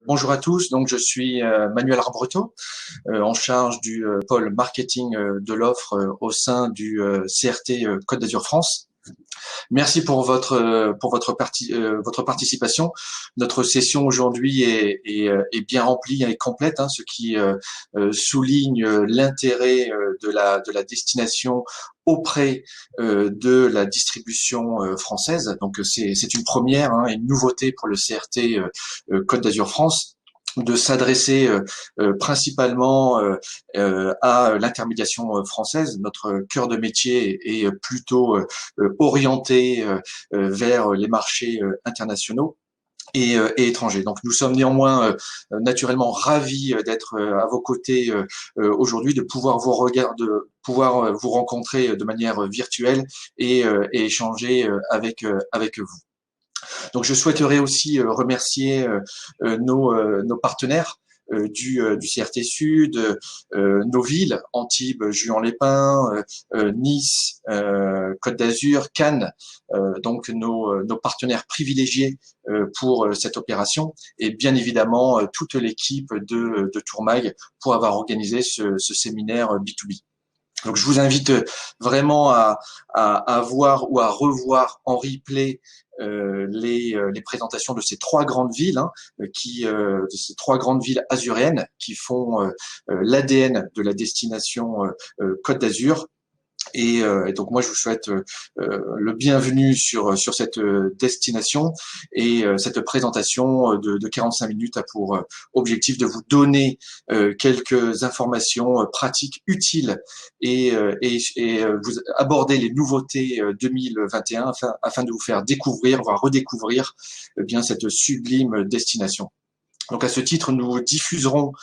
Bonjour à tous, donc je suis Manuel Arbreto, en charge du pôle marketing de l'offre au sein du CRT Côte d'Azur France. Merci pour votre participation. Notre session aujourd'hui est bien remplie et complète, ce qui souligne l'intérêt de la destination auprès de la distribution française. Donc c'est une première, une nouveauté pour le CRT Côte d'Azur France, de s'adresser principalement à l'intermédiation française. Notre cœur de métier est plutôt orienté vers les marchés internationaux et étrangers. Donc nous sommes néanmoins naturellement ravis d'être à vos côtés aujourd'hui, de pouvoir vous rencontrer de manière virtuelle et échanger avec vous. Donc je souhaiterais aussi remercier nos partenaires du CRT Sud, nos villes, Antibes, Juan-les-Pins, Nice, Côte d'Azur, Cannes, donc nos partenaires privilégiés pour cette opération, et bien évidemment toute l'équipe de Tourmag pour avoir organisé ce séminaire B2B. Donc je vous invite vraiment à voir ou à revoir en replay les présentations de ces trois grandes villes, de ces trois grandes villes azuréennes qui font l'ADN de la destination Côte d'Azur. Et donc moi je vous souhaite le bienvenu sur cette destination, et cette présentation de 45 minutes a pour objectif de vous donner quelques informations pratiques utiles et vous aborder les nouveautés 2021 afin de vous faire découvrir, voire redécouvrir bien cette sublime destination. Donc à ce titre, nous diffuserons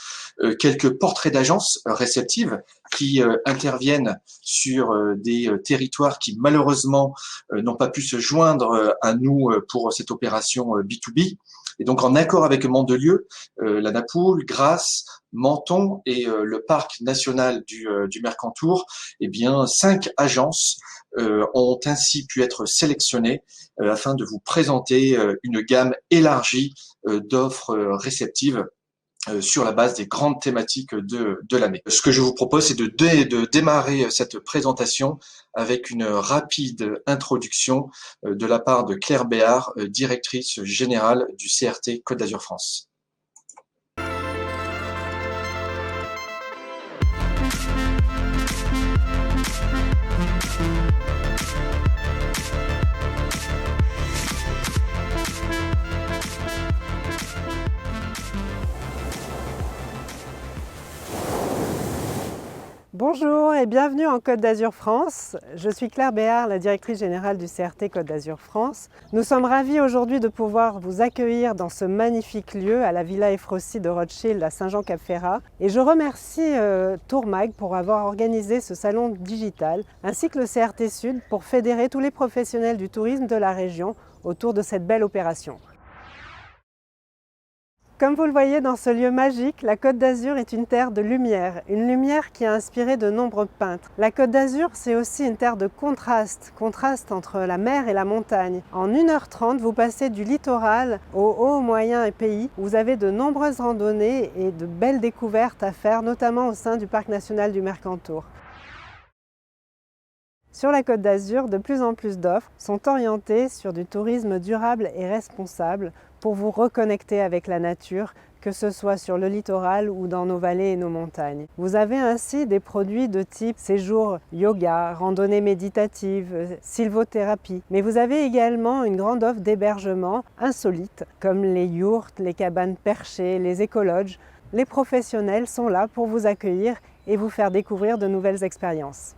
quelques portraits d'agences réceptives qui interviennent sur des territoires qui malheureusement n'ont pas pu se joindre à nous pour cette opération B2B. Et donc en accord avec Mandelieu, la Napoule, Grasse, Menton et le parc national du Mercantour, eh bien 5 agences ont ainsi pu être sélectionnées afin de vous présenter une gamme élargie d'offres réceptives sur la base des grandes thématiques de l'année. Ce que je vous propose, c'est de démarrer cette présentation avec une rapide introduction de la part de Claire Béard, directrice générale du CRT Côte d'Azur France. Bonjour et bienvenue en Côte d'Azur France. Je suis Claire Béard, la directrice générale du CRT Côte d'Azur France. Nous sommes ravis aujourd'hui de pouvoir vous accueillir dans ce magnifique lieu à la Villa Efrossi de Rothschild à Saint-Jean-Cap-Ferrat. Et je remercie Tourmag pour avoir organisé ce salon digital, ainsi que le CRT Sud pour fédérer tous les professionnels du tourisme de la région autour de cette belle opération. Comme vous le voyez dans ce lieu magique, la Côte d'Azur est une terre de lumière, une lumière qui a inspiré de nombreux peintres. La Côte d'Azur, c'est aussi une terre de contraste entre la mer et la montagne. En 1h30, vous passez du littoral au haut, moyen et pays. Vous avez de nombreuses randonnées et de belles découvertes à faire, notamment au sein du parc national du Mercantour. Sur la Côte d'Azur, de plus en plus d'offres sont orientées sur du tourisme durable et responsable pour vous reconnecter avec la nature, que ce soit sur le littoral ou dans nos vallées et nos montagnes. Vous avez ainsi des produits de type séjour yoga, randonnée méditative, sylvothérapie. Mais vous avez également une grande offre d'hébergement insolite, comme les yourtes, les cabanes perchées, les écologes. Les professionnels sont là pour vous accueillir et vous faire découvrir de nouvelles expériences.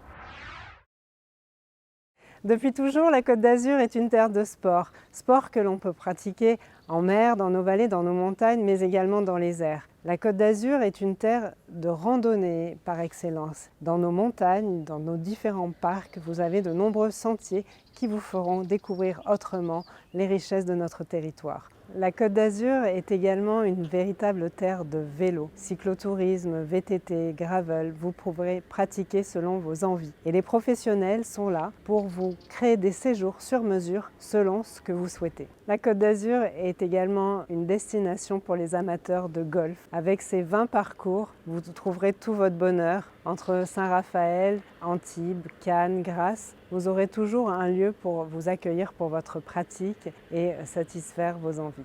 Depuis toujours, la Côte d'Azur est une terre de sport. Sport que l'on peut pratiquer en mer, dans nos vallées, dans nos montagnes, mais également dans les airs. La Côte d'Azur est une terre de randonnée par excellence. Dans nos montagnes, dans nos différents parcs, vous avez de nombreux sentiers qui vous feront découvrir autrement les richesses de notre territoire. La Côte d'Azur est également une véritable terre de vélo. Cyclotourisme, VTT, gravel, vous pourrez pratiquer selon vos envies. Et les professionnels sont là pour vous créer des séjours sur mesure selon ce que vous souhaitez. La Côte d'Azur est est également une destination pour les amateurs de golf. Avec ses 20 parcours, vous trouverez tout votre bonheur entre Saint-Raphaël, Antibes, Cannes, Grasse. Vous aurez toujours un lieu pour vous accueillir pour votre pratique et satisfaire vos envies.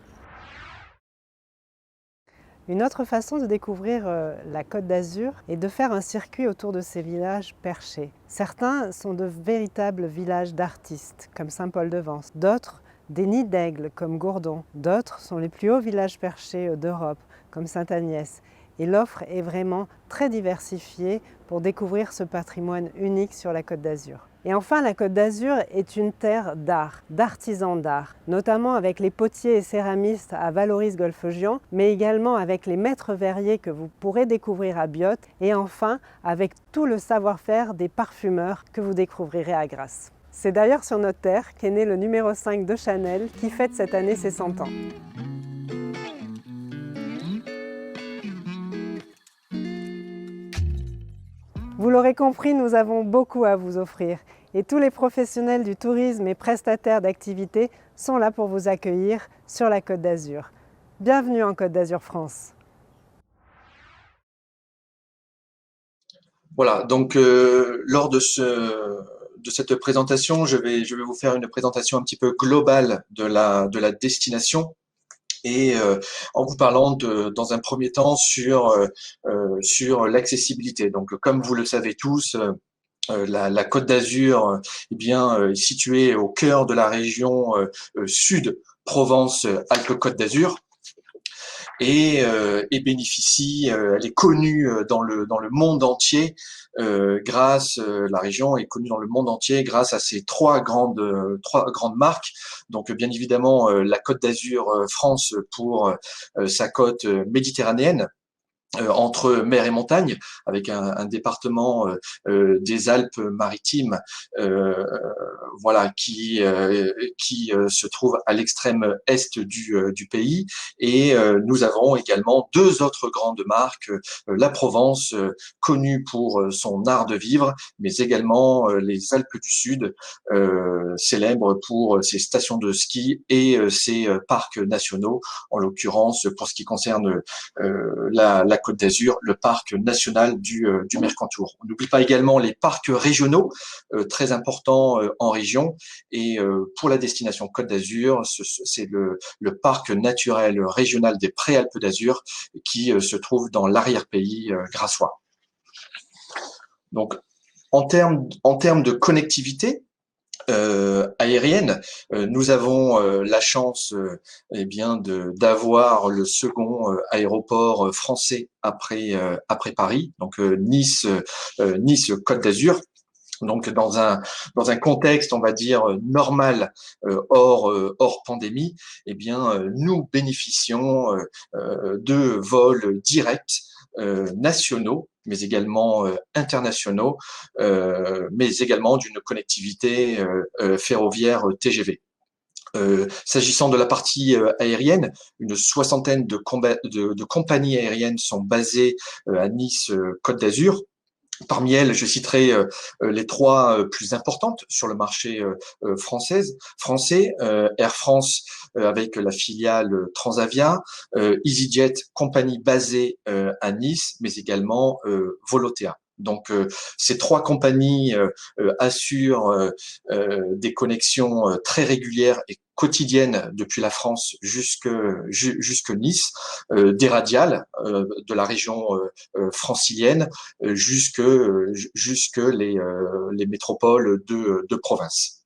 Une autre façon de découvrir la Côte d'Azur est de faire un circuit autour de ces villages perchés. Certains sont de véritables villages d'artistes, comme Saint-Paul-de-Vence. D'autres, des nids d'aigles, comme Gourdon. D'autres sont les plus hauts villages perchés d'Europe, comme Sainte-Agnès. Et l'offre est vraiment très diversifiée pour découvrir ce patrimoine unique sur la Côte d'Azur. Et enfin, la Côte d'Azur est une terre d'art, d'artisans d'art, notamment avec les potiers et céramistes à Valoris-Golfe-Juan, mais également avec les maîtres verriers que vous pourrez découvrir à Biot, et enfin avec tout le savoir-faire des parfumeurs que vous découvrirez à Grasse. C'est d'ailleurs sur notre terre qu'est né le numéro 5 de Chanel qui fête cette année ses 100 ans. Vous l'aurez compris, nous avons beaucoup à vous offrir et tous les professionnels du tourisme et prestataires d'activités sont là pour vous accueillir sur la Côte d'Azur. Bienvenue en Côte d'Azur France. Voilà, donc lors de cette présentation, je vais vous faire une présentation un petit peu globale de la destination. Et en vous parlant dans un premier temps sur l'accessibilité. Donc, comme vous le savez tous, la Côte d'Azur, eh bien, est située au cœur de la région sud Provence-Alpes-Côte d'Azur. Et bénéficie, elle est connue dans le monde entier la région est connue dans le monde entier grâce à ces trois grandes marques. Donc bien évidemment la Côte d'Azur France pour sa côte méditerranéenne. Entre mer et montagne, avec un département des Alpes-Maritimes, voilà, qui se trouve à l'extrême est du pays. Et nous avons également deux autres grandes marques, la Provence, connue pour son art de vivre, mais également les Alpes du Sud, célèbres pour ses stations de ski et ses parcs nationaux, en l'occurrence pour ce qui concerne la Côte d'Azur, le parc national du Mercantour. On n'oublie pas également les parcs régionaux, très importants en région. Et pour la destination Côte d'Azur, c'est le parc naturel régional des Préalpes d'Azur qui se trouve dans l'arrière-pays grassois. Donc, en termes de connectivité, aérienne, nous avons la chance eh bien d'avoir le second aéroport français après Paris, donc Nice Côte d'Azur. Donc dans un contexte, on va dire normal, hors pandémie, eh bien nous bénéficions de vols directs nationaux, mais également internationaux, mais également d'une connectivité ferroviaire TGV. S'agissant de la partie aérienne, une soixantaine de compagnies aériennes sont basées à Nice Côte d'Azur. Parmi elles, je citerai les trois plus importantes sur le marché français, Air France avec la filiale Transavia, EasyJet, compagnie basée à Nice, mais également Volotea. Donc ces trois compagnies assurent des connexions très régulières et quotidiennes depuis la France jusque Nice, des radiales de la région francilienne jusque les métropoles de province.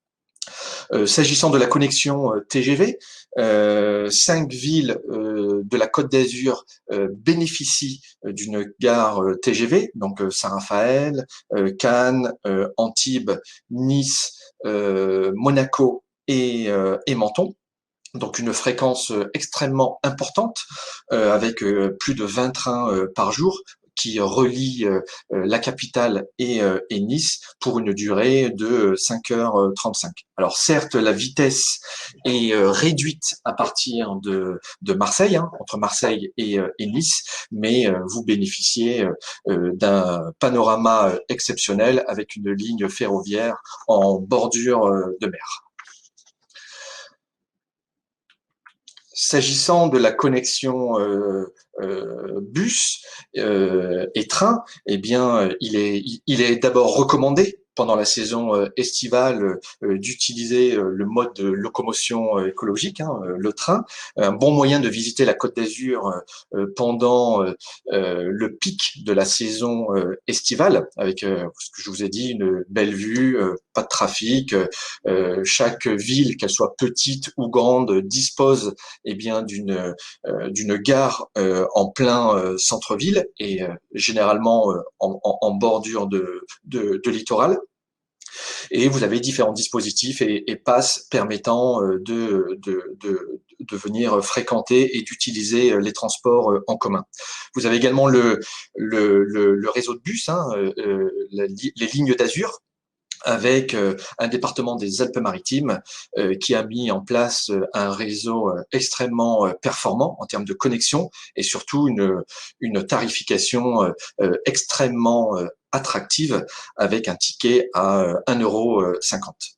S'agissant de la connexion TGV, 5 villes de la Côte d'Azur bénéficient d'une gare TGV, donc Saint-Raphaël, Cannes, Antibes, Nice, Monaco et Menton. Donc une fréquence extrêmement importante avec plus de 20 trains par jour qui relie la capitale et Nice pour une durée de 5h35. Alors certes, la vitesse est réduite à partir de Marseille, entre Marseille et Nice, mais vous bénéficiez d'un panorama exceptionnel avec une ligne ferroviaire en bordure de mer. S'agissant de la connexion bus et train, eh bien, il est d'abord recommandé pendant la saison estivale d'utiliser le mode de locomotion écologique, hein, le train, un bon moyen de visiter la Côte d'Azur pendant le pic de la saison estivale, avec ce que je vous ai dit, une belle vue, pas de trafic. Chaque ville, qu'elle soit petite ou grande, dispose bien d'une gare en plein centre-ville et généralement en bordure de littoral. Et vous avez différents dispositifs et passes permettant de venir fréquenter et d'utiliser les transports en commun. Vous avez également le réseau de bus, hein, les lignes d'Azur, avec un département des Alpes-Maritimes qui a mis en place un réseau extrêmement performant en termes de connexion et surtout une tarification extrêmement attractive avec un ticket à 1,50 €.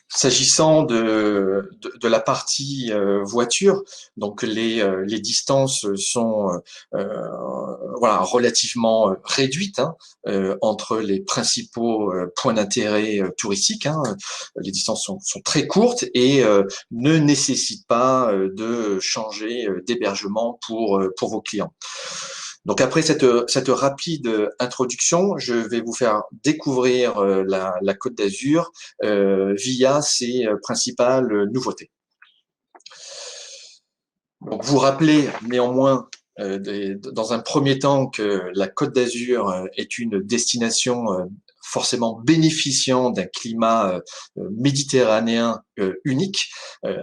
S'agissant de la partie voiture, donc les distances sont voilà, relativement réduites, hein, entre les principaux points d'intérêt touristiques, hein. Les distances sont très courtes et ne nécessitent pas de changer d'hébergement pour vos clients. Donc après cette rapide introduction, je vais vous faire découvrir la Côte d'Azur via ses principales nouveautés. Donc vous rappelez néanmoins dans un premier temps que la Côte d'Azur est une destination forcément bénéficiant d'un climat méditerranéen unique,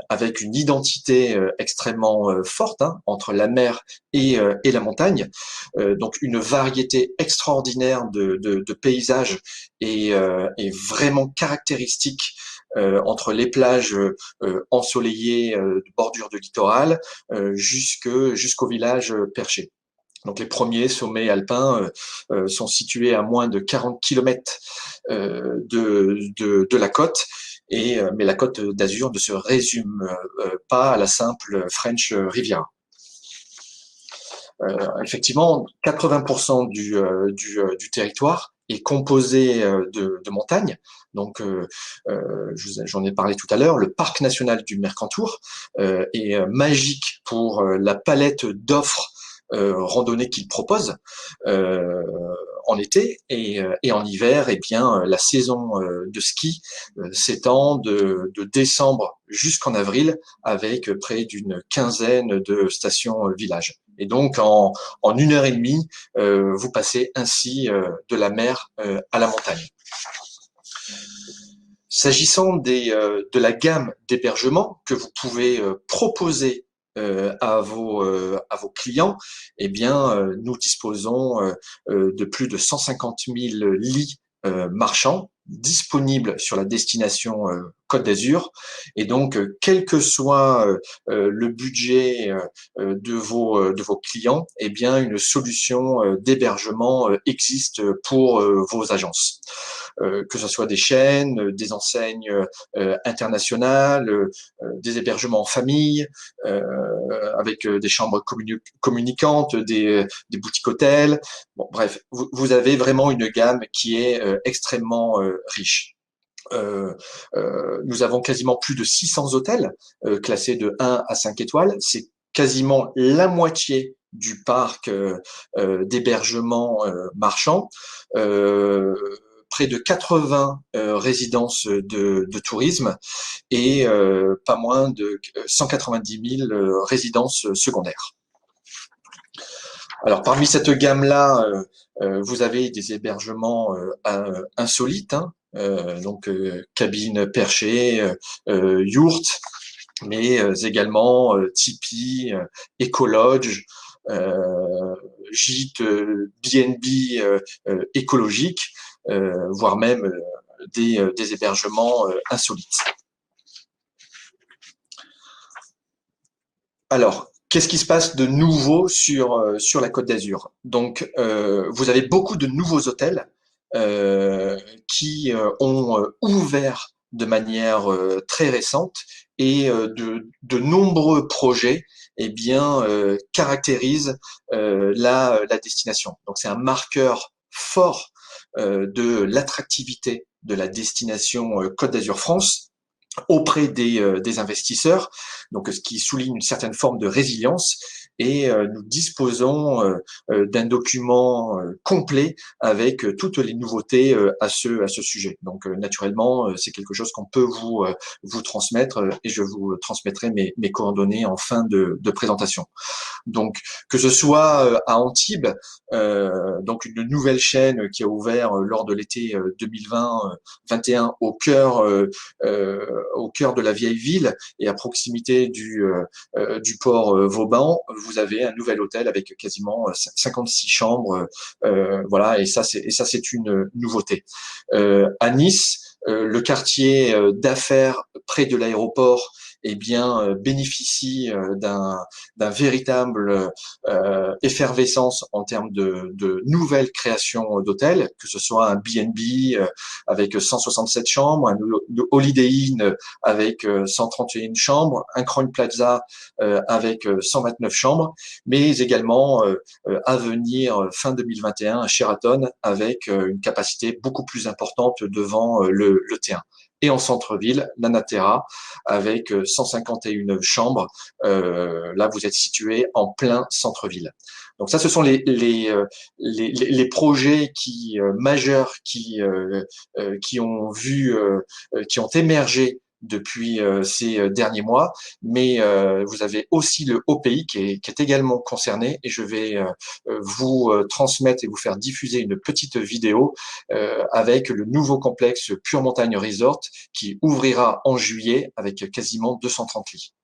avec une identité extrêmement forte, hein, entre la mer et la montagne. Donc une variété extraordinaire de paysages et vraiment caractéristique entre les plages ensoleillées de bordure de littoral jusqu'au village perché. Donc les premiers sommets alpins sont situés à moins de 40 km de la côte, mais la Côte d'Azur ne se résume pas à la simple French Riviera. Effectivement, 80% du territoire est composé de montagnes. Donc, j'en ai parlé tout à l'heure, le parc national du Mercantour est magique pour la palette d'offres randonnée qu'il propose en été et en hiver. Et bien, la saison de ski s'étend de décembre jusqu'en avril avec près d'une quinzaine de stations villages. Et donc, en 1 heure et demie, vous passez ainsi de la mer à la montagne. S'agissant de la gamme d'hébergement que vous pouvez proposer à vos clients, eh bien, nous disposons de plus de 150 000 lits marchands disponibles sur la destination Côte d'Azur. Et donc, quel que soit le budget de vos clients, eh bien, une solution d'hébergement existe pour vos agences. Que ce soit des chaînes, des enseignes internationales, des hébergements en famille, avec des chambres communicantes, des boutiques hôtels. Bon, bref, vous avez vraiment une gamme qui est extrêmement riche. Nous avons quasiment plus de 600 hôtels classés de 1 à 5 étoiles. C'est quasiment la moitié du parc d'hébergement marchand. Près de 80 résidences de tourisme et pas moins de 190 000 résidences secondaires. Alors parmi cette gamme-là, vous avez des hébergements insolites, hein, donc cabines perchées, yourtes, mais également tipi, écolodge, gîtes B&B écologiques, voire même des hébergements insolites. Alors, qu'est-ce qui se passe de nouveau sur la Côte d'Azur? Donc, vous avez beaucoup de nouveaux hôtels qui ont ouvert de manière très récente et de nombreux projets caractérisent la destination. Donc c'est un marqueur fort de l'attractivité de la destination Côte d'Azur France auprès des investisseurs, donc ce qui souligne une certaine forme de résilience. Et nous disposons d'un document complet avec toutes les nouveautés à ce sujet. Donc naturellement, c'est quelque chose qu'on peut vous transmettre et je vous transmettrai mes coordonnées en fin de présentation. Donc que ce soit à Antibes, donc une nouvelle chaîne qui a ouvert lors de l'été 2020-21 au cœur de la vieille ville et à proximité du port Vauban, vous avez un nouvel hôtel avec quasiment 56 chambres, voilà, et ça c'est une nouveauté. À Nice, le quartier d'affaires près de l'aéroport bénéficie d'un véritable effervescence en termes de nouvelles créations d'hôtels, que ce soit un B&B avec 167 chambres, un Holiday Inn avec 131 chambres, un Crown Plaza avec 129 chambres, mais également à venir fin 2021 un Sheraton avec une capacité beaucoup plus importante devant le T1. Et en centre-ville, l'Anatera avec 151 chambres. Là, vous êtes situé en plein centre-ville. Donc ça, ce sont les projets majeurs qui ont émergé depuis ces derniers mois, mais vous avez aussi le haut pays qui est également concerné et je vais vous transmettre et vous faire diffuser une petite vidéo avec le nouveau complexe Pure Montagne Resort qui ouvrira en juillet avec quasiment 230 lits.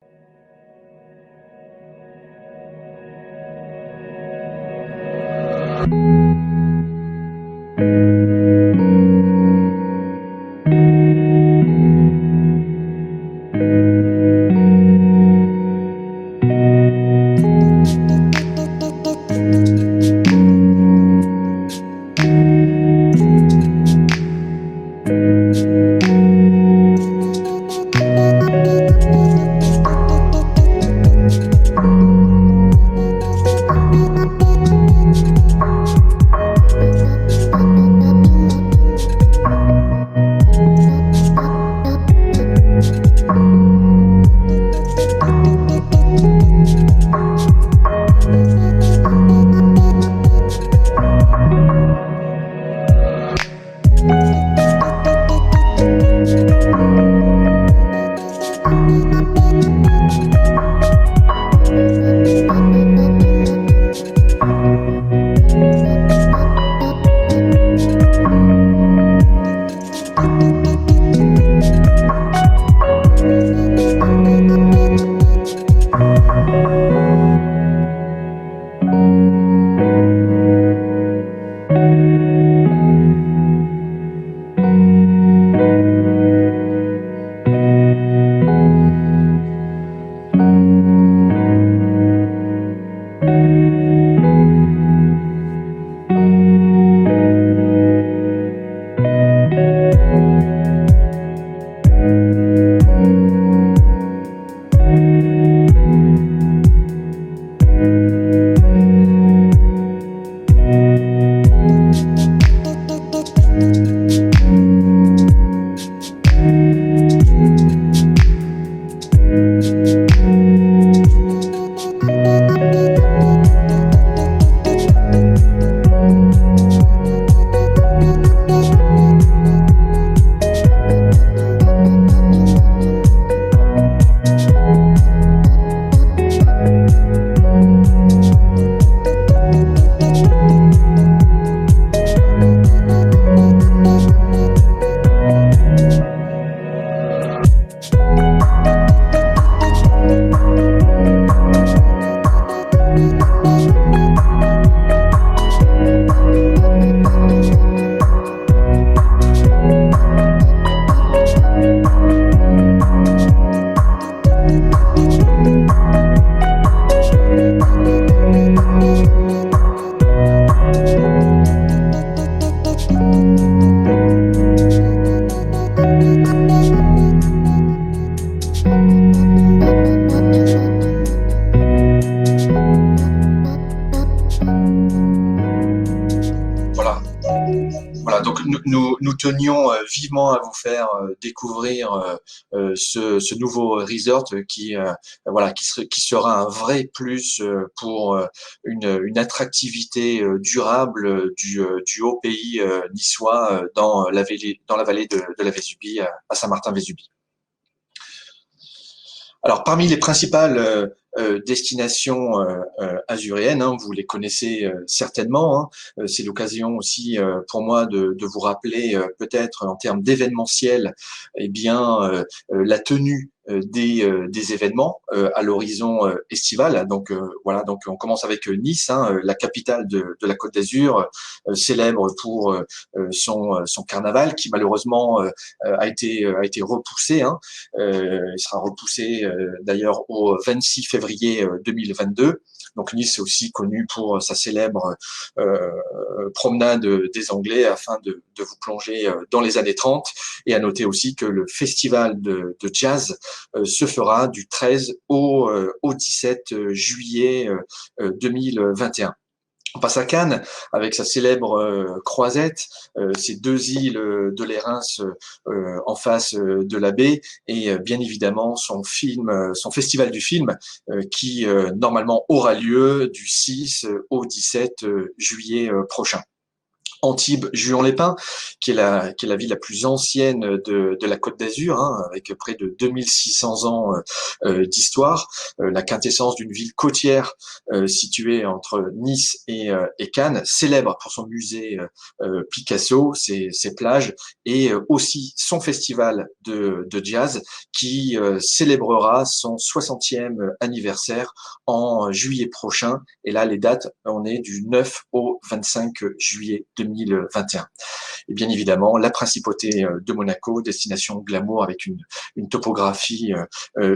nous tenions vivement à vous faire découvrir ce nouveau resort voilà, qui sera un vrai plus pour une attractivité durable du haut pays niçois dans la vallée de la Vésubie, à Saint-Martin-Vésubie. Alors, parmi les principales destinations azuréennes, hein, vous les connaissez certainement, hein, c'est l'occasion aussi pour moi de vous rappeler peut-être en termes d'événementiel, eh bien la tenue des événements à l'horizon estival. Donc voilà, donc on commence avec Nice, hein, la capitale de la Côte d'Azur, célèbre pour son carnaval qui malheureusement a été repoussé. Hein. Il sera repoussé d'ailleurs au 26 février 2022. Donc Nice est aussi connu pour sa célèbre promenade des Anglais afin de vous plonger dans les années 30. Et à noter aussi que le festival de jazz se fera du 13 au 17 juillet 2021. On passe à Cannes avec sa célèbre croisette, ces deux îles de l'Érins en face de la baie, et bien évidemment son festival du film qui normalement aura lieu du 6 au 17 juillet prochain. Antibes, Juan-les-Pins, qui est la ville la plus ancienne de la Côte d'Azur, hein, avec près de 2600 ans d'histoire, la quintessence d'une ville côtière située entre Nice et Cannes, célèbre pour son musée Picasso, ses plages, et aussi son festival de jazz qui célébrera son 60e anniversaire en juillet prochain. Et là, les dates, on est du 9 au 25 juillet 2021. Et bien évidemment, la principauté de Monaco, destination glamour avec une topographie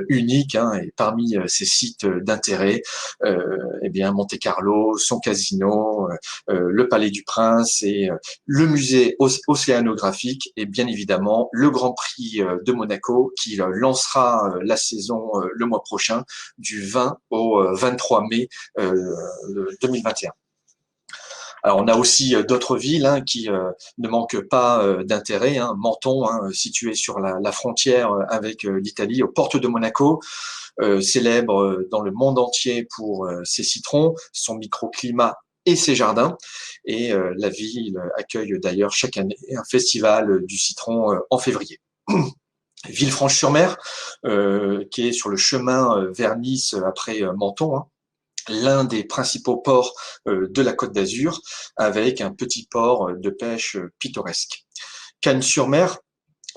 unique, hein, et parmi ces sites d'intérêt, eh bien Monte-Carlo, son casino, le Palais du Prince et le musée océanographique, et bien évidemment le Grand Prix de Monaco qui lancera la saison le mois prochain du 20 au 23 mai 2021. Alors, on a aussi d'autres villes hein, qui ne manquent pas d'intérêt. Hein. Menton, hein, situé sur la frontière avec l'Italie, aux portes de Monaco, célèbre dans le monde entier pour ses citrons, son microclimat et ses jardins. Et la ville accueille d'ailleurs chaque année un festival du citron en février. Villefranche-sur-Mer, qui est sur le chemin vers Nice après Menton, hein, l'un des principaux ports de la Côte d'Azur, avec un petit port de pêche pittoresque. Cannes-sur-Mer,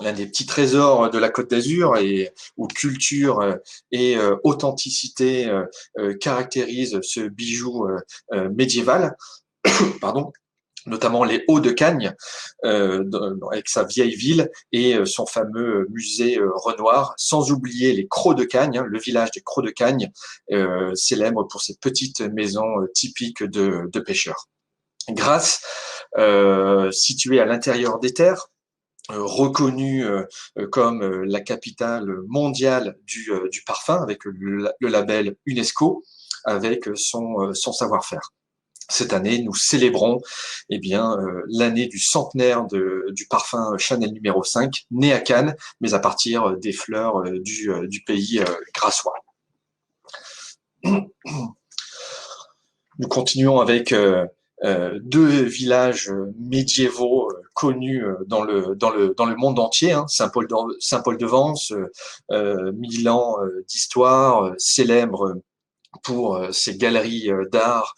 l'un des petits trésors de la Côte d'Azur et où culture et authenticité caractérisent ce bijou médiéval, pardon, notamment les Hauts de Cagnes, avec sa vieille ville et son fameux musée Renoir, sans oublier les Crocs de Cagnes, hein, le village des Crocs de Cagnes, célèbre pour ses petites maisons typiques de pêcheurs. Grasse, située à l'intérieur des terres, reconnue comme la capitale mondiale du parfum, avec le label UNESCO, avec son savoir-faire. Cette année, nous célébrons eh bien l'année du centenaire du parfum Chanel numéro 5, né à Cannes, mais à partir des fleurs du pays grassois. Nous continuons avec deux villages médiévaux connus dans le monde entier, hein. Saint-Paul-de-Vence, 1000 ans d'histoire, célèbre pour ses galeries d'art,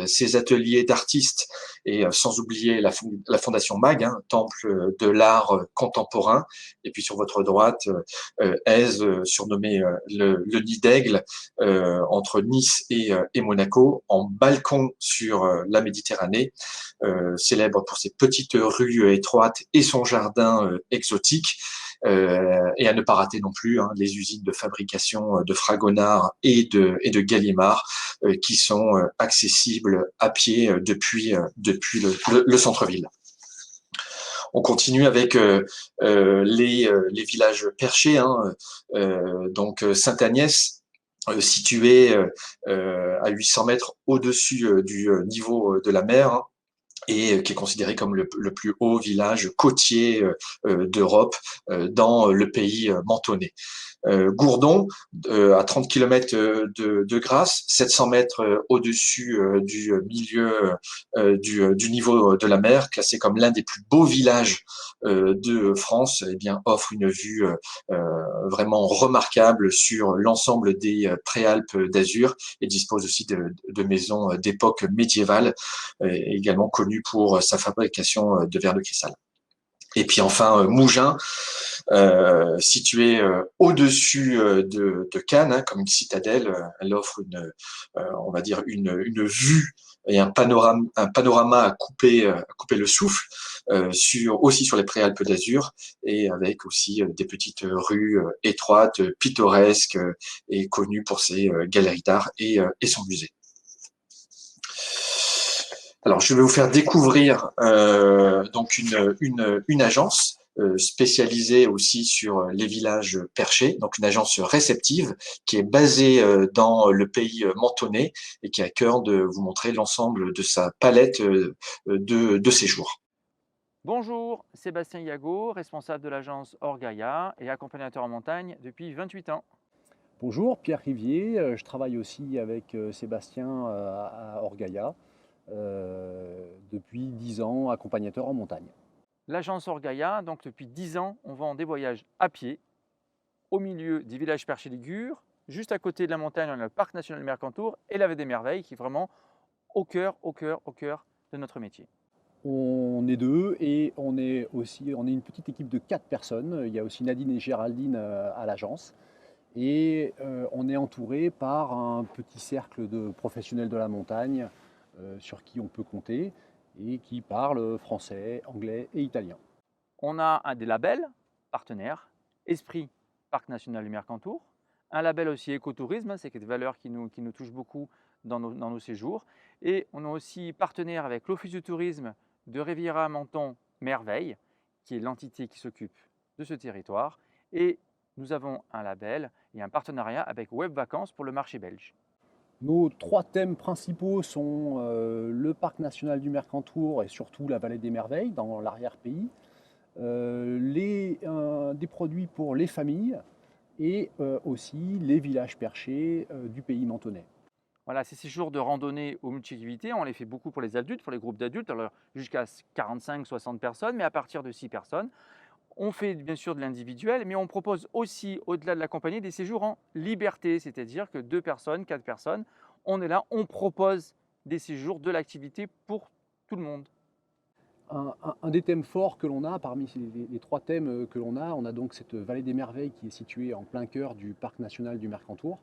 ses ateliers d'artistes, et sans oublier la Fondation MAG, hein, temple de l'art contemporain. Et puis sur votre droite, Èze, surnommé le nid d'aigle, entre Nice et Monaco, en balcon sur la Méditerranée, célèbre pour ses petites rues étroites et son jardin exotique. Et à ne pas rater non plus hein, les usines de fabrication de Fragonard et de Gallimard qui sont accessibles à pied depuis le centre-ville. On continue avec les villages perchés, hein, donc Sainte-Agnès, situé à 800 mètres au-dessus du niveau de la mer, hein, et qui est considéré comme le plus haut village côtier d'Europe dans le pays mentonais. Gourdon, à 30 km de Grasse, 700 mètres au-dessus du milieu du niveau de la mer, classé comme l'un des plus beaux villages de France, eh bien, offre une vue vraiment remarquable sur l'ensemble des préalpes d'Azur et dispose aussi de maisons d'époque médiévale, également connues pour sa fabrication de verre de cristal. Et puis enfin Mougins, située au-dessus de Cannes, hein, comme une citadelle. Elle offre on va dire une vue et un panorama à couper le souffle aussi sur les préalpes d'Azur, et avec aussi des petites rues étroites, pittoresques, et connues pour ses galeries d'art et son musée. Alors, je vais vous faire découvrir donc une agence spécialisée aussi sur les villages perchés, donc une agence réceptive qui est basée dans le pays mentonais et qui a à cœur de vous montrer l'ensemble de sa palette de séjours. Bonjour, Sébastien Yago, responsable de l'agence Orgaia et accompagnateur en montagne depuis 28 ans. Bonjour, Pierre Rivier, je travaille aussi avec Sébastien à Orgaia depuis 10 ans, accompagnateur en montagne. L'agence Orgaia, donc depuis 10 ans, on vend des voyages à pied, au milieu des villages perchés Ligures, juste à côté de la montagne, on a le parc national du Mercantour et la Vallée des Merveilles qui est vraiment au cœur de notre métier. On est deux et on est une petite équipe de 4 personnes. Il y a aussi Nadine et Géraldine à l'agence. Et on est entouré par un petit cercle de professionnels de la montagne sur qui on peut compter et qui parlent français, anglais et italien. On a des labels partenaires, Esprit Parc National du Mercantour, un label aussi écotourisme, c'est des valeurs qui nous touchent beaucoup dans nos séjours. Et on est aussi partenaire avec l'Office du tourisme de Riviera Menton Merveille, qui est l'entité qui s'occupe de ce territoire. Et nous avons un label et un partenariat avec Web Vacances pour le marché belge. Nos 3 thèmes principaux sont le parc national du Mercantour et surtout la vallée des Merveilles dans l'arrière-pays, des produits pour les familles et aussi les villages perchés du pays mentonais. Voilà, ces séjours de randonnée aux multi-activités, on les fait beaucoup pour les adultes, pour les groupes d'adultes, alors jusqu'à 45-60 personnes, mais à partir de 6 personnes. On fait bien sûr de l'individuel, mais on propose aussi, au-delà de la compagnie, des séjours en liberté, c'est-à-dire que 2 personnes, 4 personnes, on est là, on propose des séjours, de l'activité pour tout le monde. Un des thèmes forts que l'on a, parmi les 3 thèmes que l'on a donc cette vallée des Merveilles qui est située en plein cœur du parc national du Mercantour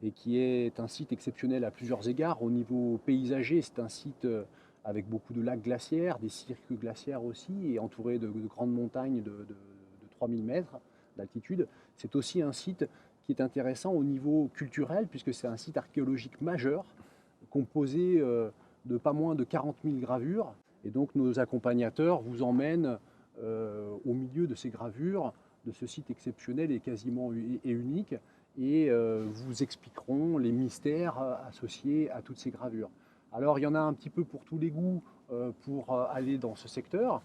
et qui est un site exceptionnel à plusieurs égards. Au niveau paysager, c'est un site avec beaucoup de lacs glaciaires, des cirques glaciaires aussi, et entouré de grandes montagnes de 3000 mètres d'altitude. C'est aussi un site qui est intéressant au niveau culturel, puisque c'est un site archéologique majeur, composé de pas moins de 40 000 gravures. Et donc nos accompagnateurs vous emmènent au milieu de ces gravures, de ce site exceptionnel et quasiment unique, et vous expliqueront les mystères associés à toutes ces gravures. Alors il y en a un petit peu pour tous les goûts pour aller dans ce secteur.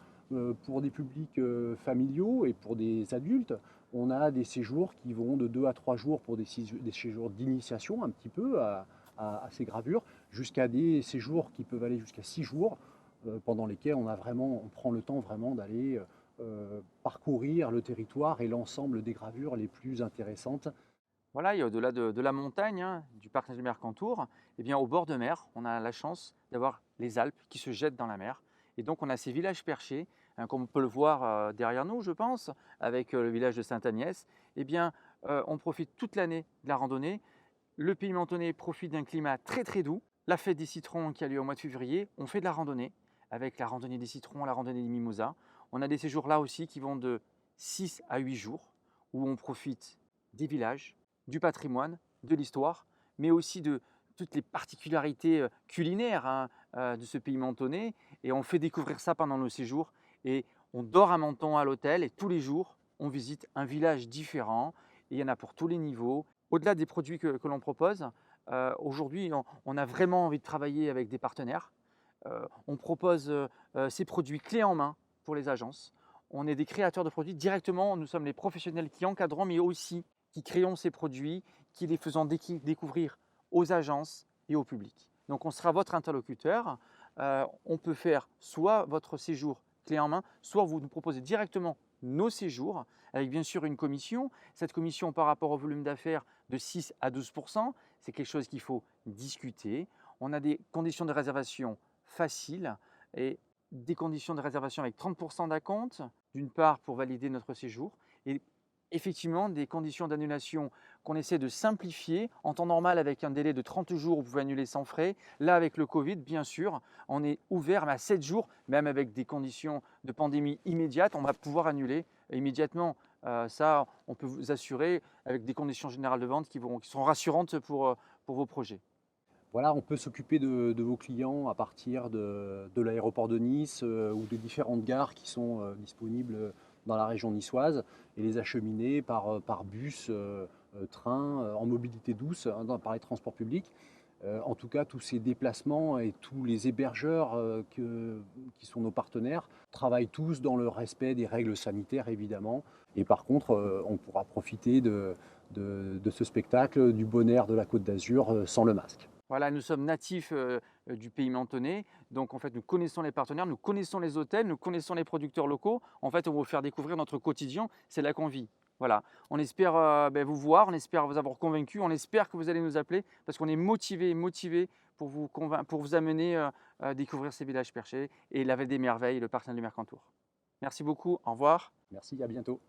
Pour des publics familiaux et pour des adultes, on a des séjours qui vont de 2 à 3 jours pour des séjours d'initiation un petit peu à ces gravures, jusqu'à des séjours qui peuvent aller jusqu'à 6 jours, pendant lesquels on prend le temps vraiment d'aller parcourir le territoire et l'ensemble des gravures les plus intéressantes. Voilà, et au-delà de la montagne, hein, du parc national du Mercantour, eh bien, au bord de mer, on a la chance d'avoir les Alpes qui se jettent dans la mer. Et donc, on a ces villages perchés, hein, comme on peut le voir derrière nous, je pense, avec le village de Sainte-Agnès. Eh bien, on profite toute l'année de la randonnée. Le pays mentonais profite d'un climat très très doux. La fête des citrons qui a lieu au mois de février, on fait de la randonnée, avec la randonnée des citrons, la randonnée des mimosas. On a des séjours là aussi qui vont de 6 à 8 jours, où on profite des villages, du patrimoine, de l'histoire, mais aussi de toutes les particularités culinaires, hein, de ce pays mentonais. Et on fait découvrir ça pendant nos séjours. Et on dort à Menton à l'hôtel et tous les jours, on visite un village différent. Et il y en a pour tous les niveaux. Au-delà des produits que l'on propose, aujourd'hui, on a vraiment envie de travailler avec des partenaires On propose ces produits clés en main pour les agences. On est des créateurs de produits directement, nous sommes les professionnels qui encadrons, mais aussi qui créons ces produits, qui les faisons découvrir aux agences et au public. Donc on sera votre interlocuteur. On peut faire soit votre séjour clé en main, soit vous nous proposez directement nos séjours, avec bien sûr une commission. Cette commission par rapport au volume d'affaires de 6 à 12%, c'est quelque chose qu'il faut discuter. On a des conditions de réservation faciles et des conditions de réservation avec 30% d'acompte, d'une part pour valider notre séjour, et effectivement des conditions d'annulation qu'on essaie de simplifier. En temps normal, avec un délai de 30 jours, vous pouvez annuler sans frais. Là, avec le Covid, bien sûr, on est ouvert à 7 jours, même avec des conditions de pandémie immédiates, on va pouvoir annuler immédiatement. Ça, on peut vous assurer avec des conditions générales de vente qui sont rassurantes pour vos projets. Voilà, on peut s'occuper de vos clients à partir de l'aéroport de Nice ou de différentes gares qui sont disponibles dans la région niçoise et les acheminer par bus, train, en mobilité douce, par les transports publics. En tout cas, tous ces déplacements et tous les hébergeurs qui sont nos partenaires travaillent tous dans le respect des règles sanitaires, évidemment. Et par contre, on pourra profiter de ce spectacle, du bon air de la Côte d'Azur sans le masque. Voilà, nous sommes natifs du pays mentonais, donc en fait nous connaissons les partenaires, nous connaissons les hôtels, nous connaissons les producteurs locaux. En fait, on va vous faire découvrir notre quotidien, c'est là qu'on vit. Voilà, on espère vous voir, on espère vous avoir convaincu, on espère que vous allez nous appeler parce qu'on est motivé pour vous amener à découvrir ces villages perchés et la Vallée des Merveilles, le parc du Mercantour. Merci beaucoup, au revoir. Merci, à bientôt.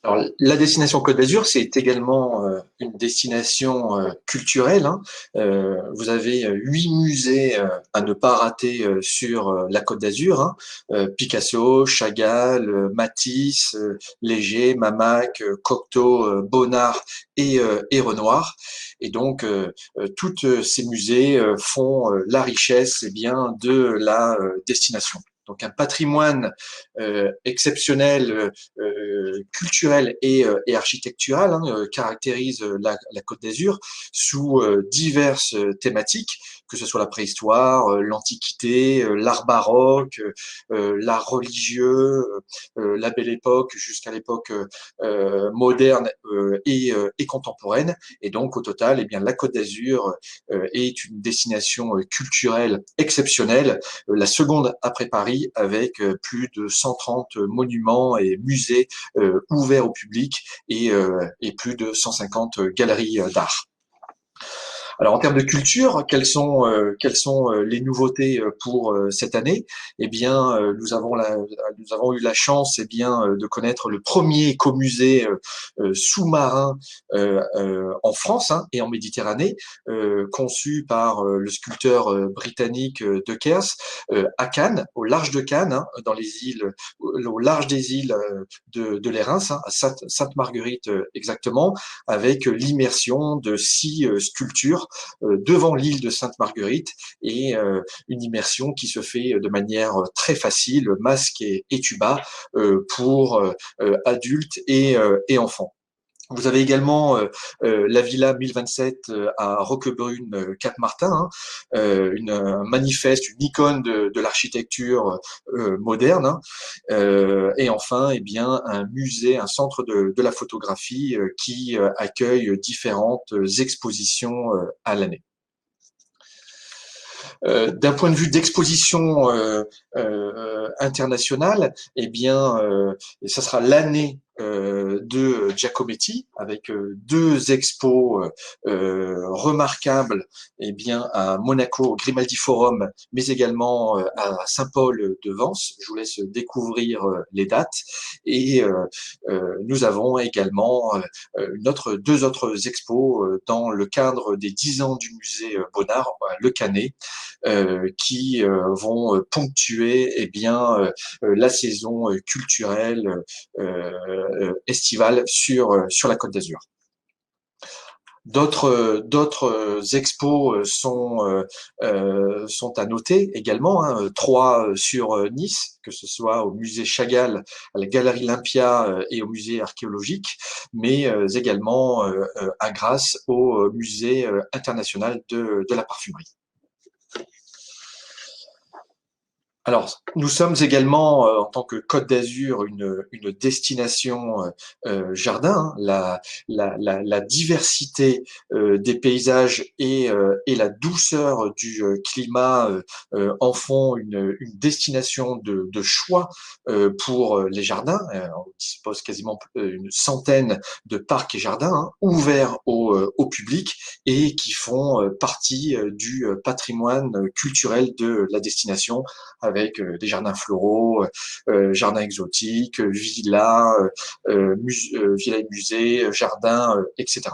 Alors, la destination Côte d'Azur, c'est également une destination culturelle. Hein. Vous avez 8 musées à ne pas rater sur la Côte d'Azur. Hein. Picasso, Chagall, Matisse, Léger, Mamac, Cocteau, Bonnard et Renoir. Et donc, tous ces musées font la richesse bien, de la destination. Donc un patrimoine exceptionnel, culturel et architectural caractérise la Côte d'Azur sous diverses thématiques, que ce soit la préhistoire, l'Antiquité, l'art baroque, l'art religieux, la Belle Époque jusqu'à l'époque moderne et contemporaine. Et donc au total, eh bien la Côte d'Azur est une destination culturelle exceptionnelle, la seconde après Paris, avec plus de 130 monuments et musées ouverts au public et plus de 150 galeries d'art. Alors en termes de culture, quelles sont les nouveautés pour cette année? Eh bien, nous avons eu la chance de connaître le premier écomusée sous-marin en France et en Méditerranée, conçu par le sculpteur britannique De Kers à Cannes, au large de Cannes, dans les îles, au large des îles de l'Érins, à Sainte-Marguerite exactement, avec l'immersion de 6 sculptures devant l'île de Sainte-Marguerite et une immersion qui se fait de manière très facile, masque et tuba, pour adultes et enfants. Vous avez également la Villa 1027 à Roquebrune, Cap-Martin, un manifeste, une icône de l'architecture moderne. Et enfin, eh bien, un musée, un centre de la photographie qui accueille différentes expositions à l'année. D'un point de vue d'exposition internationale, eh bien, ça sera l'année de Giacometti avec 2 expos remarquables, eh bien, à Monaco au Grimaldi Forum, mais également à Saint-Paul-de-Vence. Je vous laisse découvrir les dates. Et nous avons également 2 autres expos dans le cadre des 10 ans du musée Bonnard, Le Canet, qui vont ponctuer eh bien la saison culturelle estivale sur la Côte d'Azur. D'autres expos sont à noter également, 3 sur Nice, que ce soit au musée Chagall, à la Galerie Olympia et au musée archéologique, mais également à Grasse au musée international de la parfumerie. Alors, nous sommes également, en tant que Côte d'Azur, une destination jardin, hein. La diversité des paysages et la douceur du climat en font une destination de choix pour les jardins. On dispose quasiment une centaine de parcs et jardins, hein, ouverts au public et qui font partie du patrimoine culturel de la destination, avec des jardins floraux, jardins exotiques, villas, villas et musées, jardins, etc.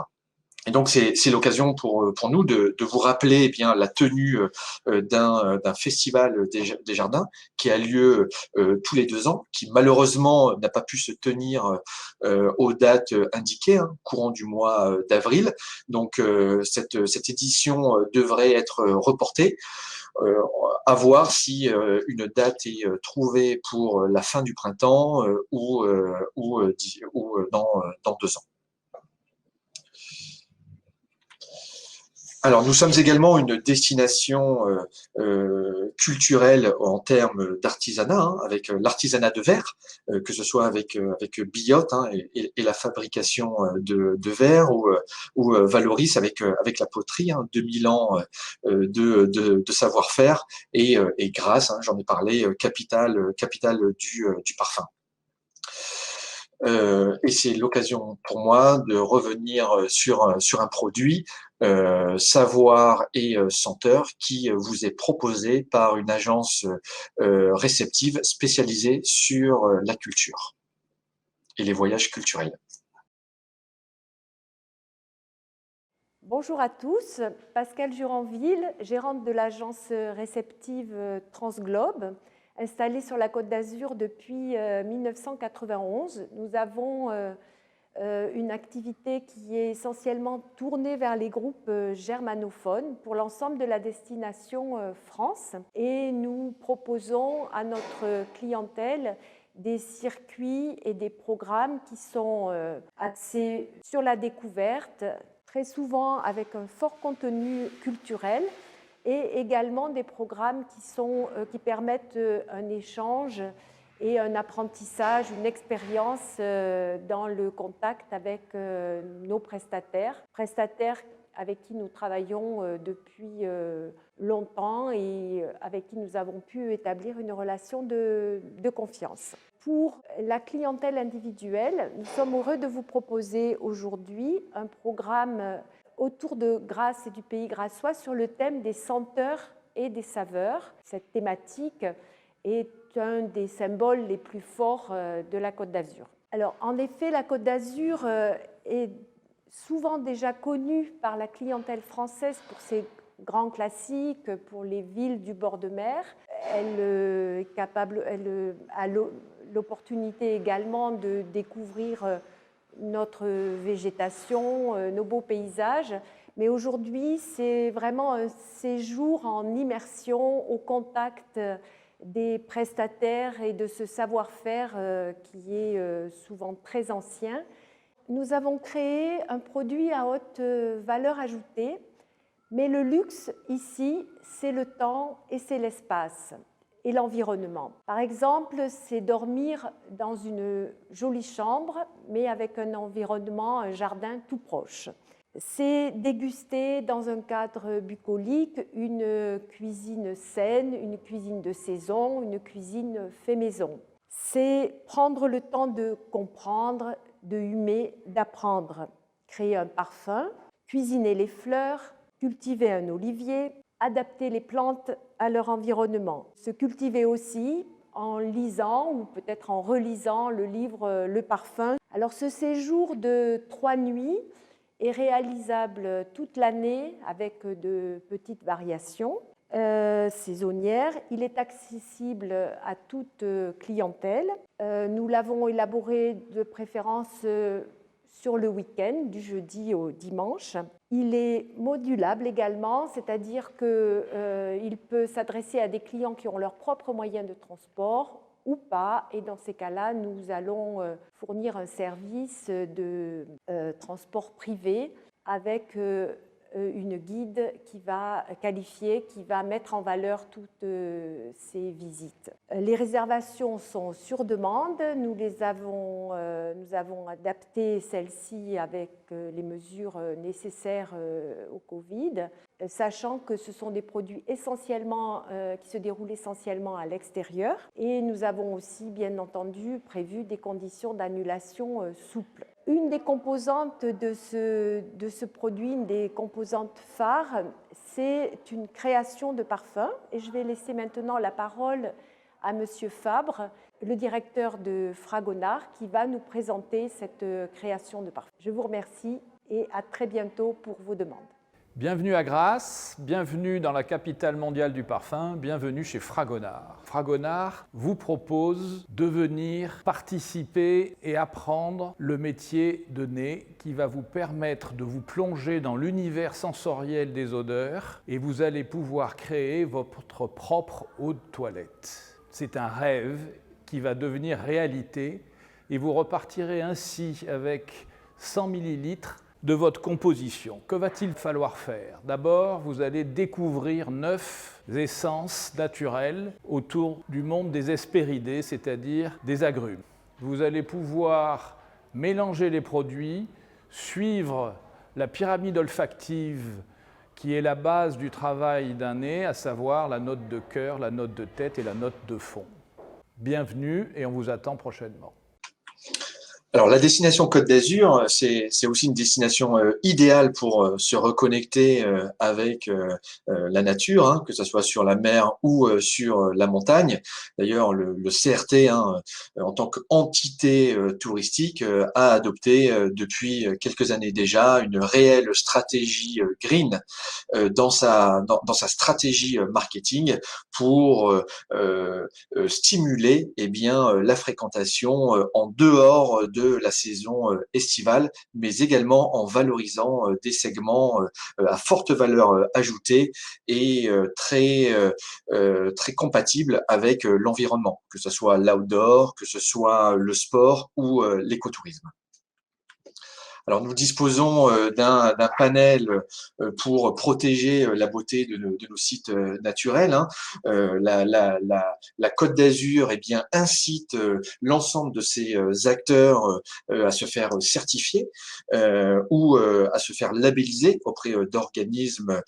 Et donc c'est l'occasion pour nous de vous rappeler eh bien la tenue d'un festival des jardins qui a lieu tous les 2 ans, qui malheureusement n'a pas pu se tenir aux dates indiquées, hein, courant du mois d'avril. Donc cette édition devrait être reportée. À voir si une date est trouvée pour la fin du printemps ou dans 2 ans. Alors, nous sommes également une destination culturelle en termes d'artisanat, hein, avec l'artisanat de verre, que ce soit avec Billotte, hein, et la fabrication de verre, ou Valoris avec la poterie, hein, 2000 ans de savoir-faire et Grasse, hein, j'en ai parlé, capitale du parfum. Et c'est l'occasion pour moi de revenir sur un produit savoir et senteur qui vous est proposé par une agence réceptive spécialisée sur la culture et les voyages culturels. Bonjour à tous, Pascale Juranville, gérante de l'agence réceptive Transglobe, installée sur la Côte d'Azur depuis 1991. Nous avons une activité qui est essentiellement tournée vers les groupes germanophones pour l'ensemble de la destination France, et nous proposons à notre clientèle des circuits et des programmes qui sont axés sur la découverte, très souvent avec un fort contenu culturel, et également des programmes qui permettent un échange et un apprentissage, une expérience dans le contact avec nos prestataires avec qui nous travaillons depuis longtemps et avec qui nous avons pu établir une relation de confiance. Pour la clientèle individuelle, nous sommes heureux de vous proposer aujourd'hui un programme autour de Grasse et du pays grassois sur le thème des senteurs et des saveurs. Cette thématique est un des symboles les plus forts de la Côte d'Azur. Alors, en effet, la Côte d'Azur est souvent déjà connue par la clientèle française pour ses grands classiques, pour les villes du bord de mer. Elle a l'opportunité également de découvrir notre végétation, nos beaux paysages. Mais aujourd'hui, c'est vraiment un séjour en immersion au contact des prestataires et de ce savoir-faire qui est souvent très ancien. Nous avons créé un produit à haute valeur ajoutée, mais le luxe ici, c'est le temps et c'est l'espace et l'environnement. Par exemple, c'est dormir dans une jolie chambre, mais avec un environnement, un jardin tout proche. C'est déguster dans un cadre bucolique une cuisine saine, une cuisine de saison, une cuisine fait maison. C'est prendre le temps de comprendre, de humer, d'apprendre, créer un parfum, cuisiner les fleurs, cultiver un olivier, adapter les plantes à leur environnement. Se cultiver aussi en lisant ou peut-être en relisant le livre Le Parfum. Alors ce séjour de 3 nuits est réalisable toute l'année avec de petites variations saisonnières. Il est accessible à toute clientèle. Nous l'avons élaboré de préférence sur le week-end, du jeudi au dimanche. Il est modulable également, c'est-à-dire qu'il peut s'adresser à des clients qui ont leurs propres moyens de transport ou pas, et dans ces cas-là, nous allons fournir un service de transport privé avec une guide qui va qualifier, qui va mettre en valeur toutes ces visites. Les réservations sont sur demande. Nous avons adapté celles-ci avec les mesures nécessaires au Covid, sachant que ce sont des produits qui se déroulent essentiellement à l'extérieur. Et nous avons aussi, bien entendu, prévu des conditions d'annulation souples. Une des composantes de ce produit, une des composantes phares, c'est une création de parfum. Et je vais laisser maintenant la parole à M. Fabre, le directeur de Fragonard, qui va nous présenter cette création de parfum. Je vous remercie et à très bientôt pour vos demandes. Bienvenue à Grasse, bienvenue dans la capitale mondiale du parfum, bienvenue chez Fragonard. Fragonard vous propose de venir participer et apprendre le métier de nez qui va vous permettre de vous plonger dans l'univers sensoriel des odeurs et vous allez pouvoir créer votre propre eau de toilette. C'est un rêve qui va devenir réalité et vous repartirez ainsi avec 100 ml de votre composition. Que va-t-il falloir faire? D'abord, vous allez découvrir 9 essences naturelles autour du monde des hespéridés, c'est-à-dire des agrumes. Vous allez pouvoir mélanger les produits, suivre la pyramide olfactive qui est la base du travail d'un nez, à savoir la note de cœur, la note de tête et la note de fond. Bienvenue et on vous attend prochainement. Alors, la destination Côte d'Azur, c'est aussi une destination idéale pour se reconnecter avec la nature, hein, que ce soit sur la mer ou sur la montagne. D'ailleurs, le CRT, hein, en tant qu'entité touristique, a adopté depuis quelques années déjà une réelle stratégie green dans sa stratégie marketing pour stimuler la fréquentation en dehors de la saison estivale, mais également en valorisant des segments à forte valeur ajoutée et très compatibles avec l'environnement, que ce soit l'outdoor, que ce soit le sport ou l'écotourisme. Alors, nous disposons d'un panel pour protéger la beauté de nos sites naturels. Hein. La Côte d'Azur incite l'ensemble de ces acteurs à se faire certifier ou à se faire labelliser auprès d'organismes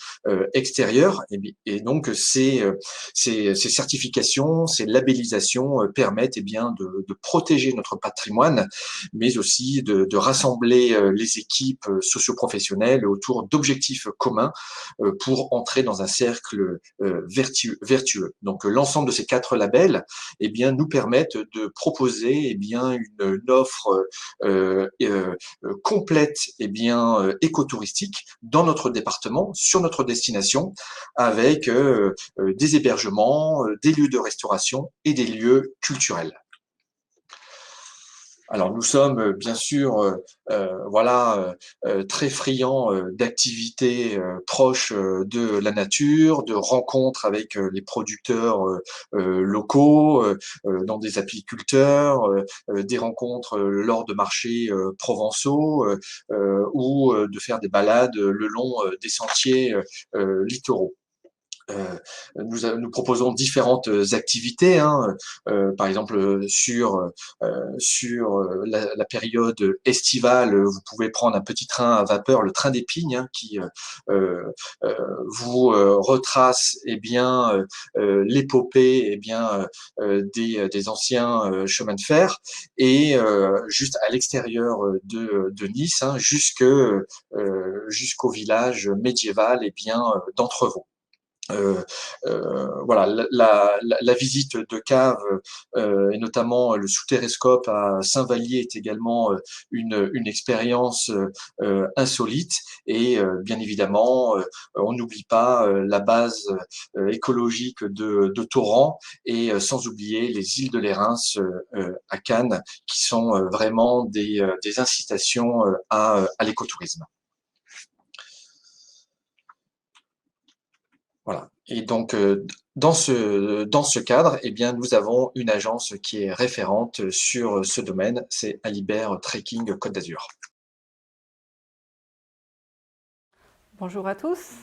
extérieurs. Et donc, ces certifications, ces labellisations permettent de protéger notre patrimoine, mais aussi de rassembler les équipes socio-professionnelles autour d'objectifs communs pour entrer dans un cercle vertueux. Donc, l'ensemble de ces 4 labels nous permettent de proposer une offre complète écotouristique dans notre département, sur notre destination, avec des hébergements, des lieux de restauration et des lieux culturels. Alors, nous sommes bien sûr très friands d'activités proches de la nature, de rencontres avec les producteurs locaux, dans des apiculteurs, des rencontres lors de marchés provençaux ou de faire des balades le long des sentiers littoraux. Nous proposons différentes activités, hein, par exemple sur la période estivale, vous pouvez prendre un petit train à vapeur, le train des Pignes, hein, qui vous retrace l'épopée des anciens chemins de fer et juste à l'extérieur de Nice, hein, jusqu'au village médiéval d'Entrevaux. La visite de cave et notamment le sous-téréscope à Saint-Vallier est également une expérience insolite et bien évidemment on n'oublie pas la base écologique de Thorans et sans oublier les îles de Lérins à Cannes qui sont vraiment des incitations à l'écotourisme. Voilà. Et donc, dans ce cadre, nous avons une agence qui est référente sur ce domaine, c'est Alibert Trekking Côte d'Azur. Bonjour à tous,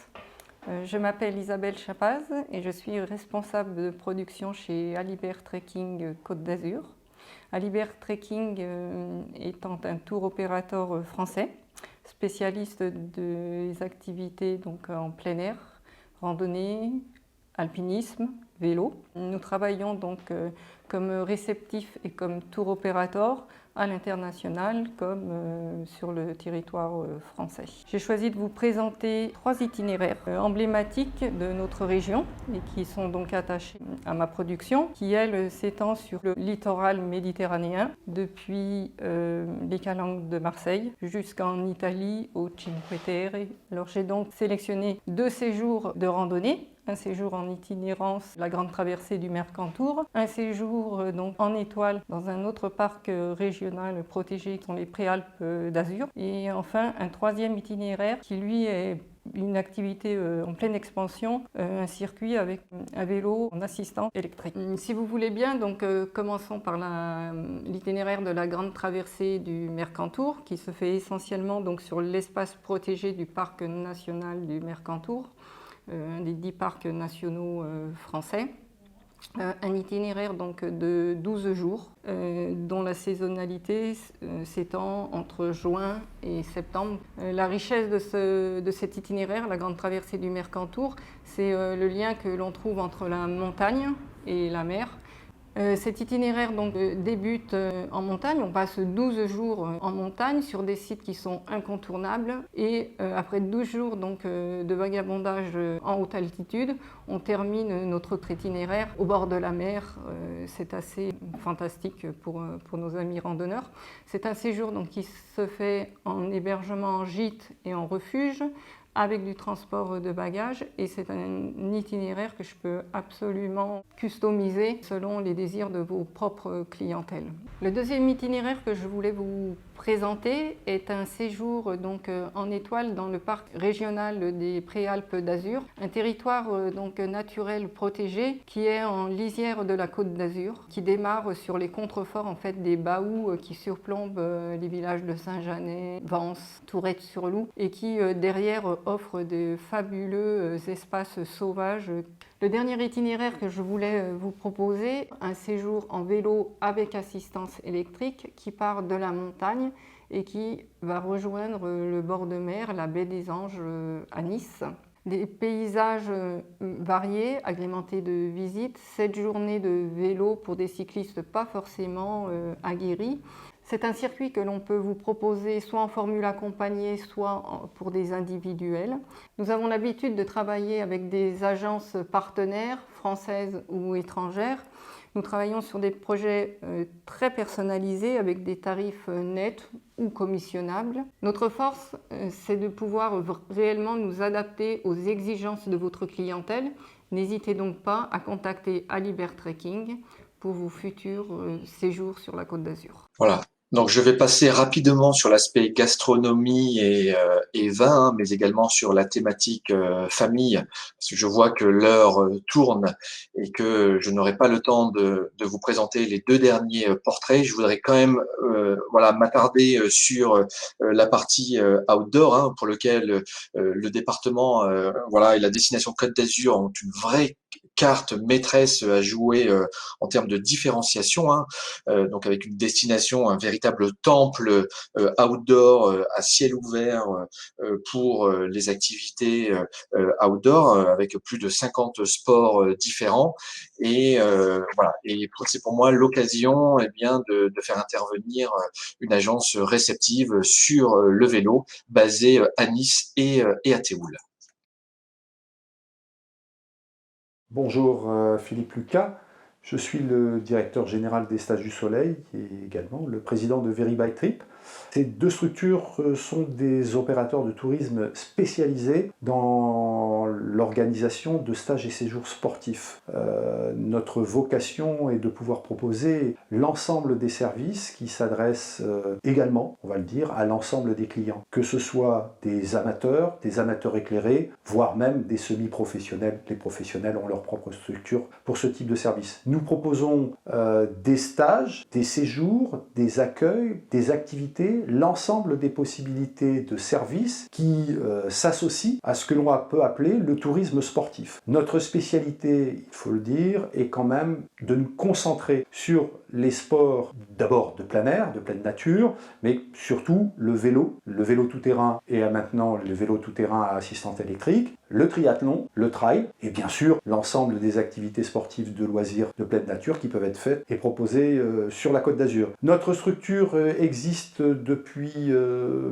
je m'appelle Isabelle Chapaz et je suis responsable de production chez Alibert Trekking Côte d'Azur. Alibert Trekking étant un tour opérateur français, spécialiste des activités donc, en plein air, randonnée, alpinisme, vélo. Nous travaillons donc comme réceptif et comme tour opérateur à l'international comme sur le territoire français. J'ai choisi de vous présenter 3 itinéraires emblématiques de notre région et qui sont donc attachés à ma production, qui elle s'étend sur le littoral méditerranéen depuis les Calanques de Marseille jusqu'en Italie au Cinque Terre. Alors j'ai donc sélectionné 2 séjours de randonnée. Un séjour en itinérance, la grande traversée du Mercantour, un séjour donc en étoile dans un autre parc régional protégé qui sont les Préalpes d'Azur, et enfin un 3e itinéraire qui lui est une activité en pleine expansion, un circuit avec un vélo en assistance électrique. Si vous voulez bien, donc commençons par l'itinéraire de la grande traversée du Mercantour qui se fait essentiellement donc sur l'espace protégé du parc national du Mercantour. Un des 10 parcs nationaux français. Un itinéraire donc de 12 jours dont la saisonnalité s'étend entre juin et septembre. La richesse de cet itinéraire, la grande traversée du Mercantour, c'est le lien que l'on trouve entre la montagne et la mer. Cet itinéraire donc, débute en montagne, on passe 12 jours en montagne sur des sites qui sont incontournables et après 12 jours donc, de vagabondage en haute altitude, on termine notre autre itinéraire au bord de la mer. C'est assez fantastique pour nos amis randonneurs. C'est un séjour donc, qui se fait en hébergement en gîte et en refuge, avec du transport de bagages, et c'est un itinéraire que je peux absolument customiser selon les désirs de vos propres clientèles. Le 2e itinéraire que je voulais vous présenter est un séjour donc, en étoile dans le parc régional des Préalpes d'Azur, un territoire donc, naturel protégé qui est en lisière de la Côte d'Azur, qui démarre sur les contreforts en fait, des Baous qui surplombent les villages de Saint-Janet, Vence, Tourette-sur-Loup et qui derrière offre de fabuleux espaces sauvages. Le dernier itinéraire que je voulais vous proposer, un séjour en vélo avec assistance électrique qui part de la montagne et qui va rejoindre le bord de mer, la baie des Anges à Nice. Des paysages variés, agrémentés de visites, 7 journées de vélo pour des cyclistes pas forcément aguerris. C'est un circuit que l'on peut vous proposer soit en formule accompagnée, soit pour des individuels. Nous avons l'habitude de travailler avec des agences partenaires, françaises ou étrangères. Nous travaillons sur des projets très personnalisés avec des tarifs nets ou commissionnables. Notre force, c'est de pouvoir réellement nous adapter aux exigences de votre clientèle. N'hésitez donc pas à contacter Alibert Trekking pour vos futurs séjours sur la Côte d'Azur. Voilà. Donc, je vais passer rapidement sur l'aspect gastronomie et vin, mais également sur la thématique famille, parce que je vois que l'heure tourne et que je n'aurai pas le temps de vous présenter les 2 derniers portraits. Je voudrais quand même m'attarder sur la partie outdoor, pour lequel le département et la destination Côte d'Azur ont une vraie carte maîtresse à jouer en termes de différenciation, donc avec une destination, un véritable temple outdoor à ciel ouvert pour les activités outdoor, avec plus de 50 sports différents, et et c'est pour moi l'occasion de faire intervenir une agence réceptive sur le vélo basée à Nice et à Théoul. Bonjour, Philippe Lucas, je suis le directeur général des Stages du Soleil et également le président de Very By Trip. Ces 2 structures sont des opérateurs de tourisme spécialisés dans l'organisation de stages et séjours sportifs. Notre vocation est de pouvoir proposer l'ensemble des services qui s'adressent également, on va le dire, à l'ensemble des clients. Que ce soit des amateurs éclairés, voire même des semi-professionnels. Les professionnels ont leur propre structure pour ce type de service. Nous proposons des stages, des séjours, des accueils, des activités profiter l'ensemble des possibilités de services qui s'associent à ce que l'on peut appeler le tourisme sportif. Notre spécialité, il faut le dire, est quand même de nous concentrer sur les sports d'abord de plein air, de pleine nature, mais surtout le vélo tout-terrain et maintenant le vélo tout-terrain à assistance électrique, le triathlon, le trail et bien sûr l'ensemble des activités sportives de loisirs de pleine nature qui peuvent être faites et proposées sur la Côte d'Azur. Notre structure existe depuis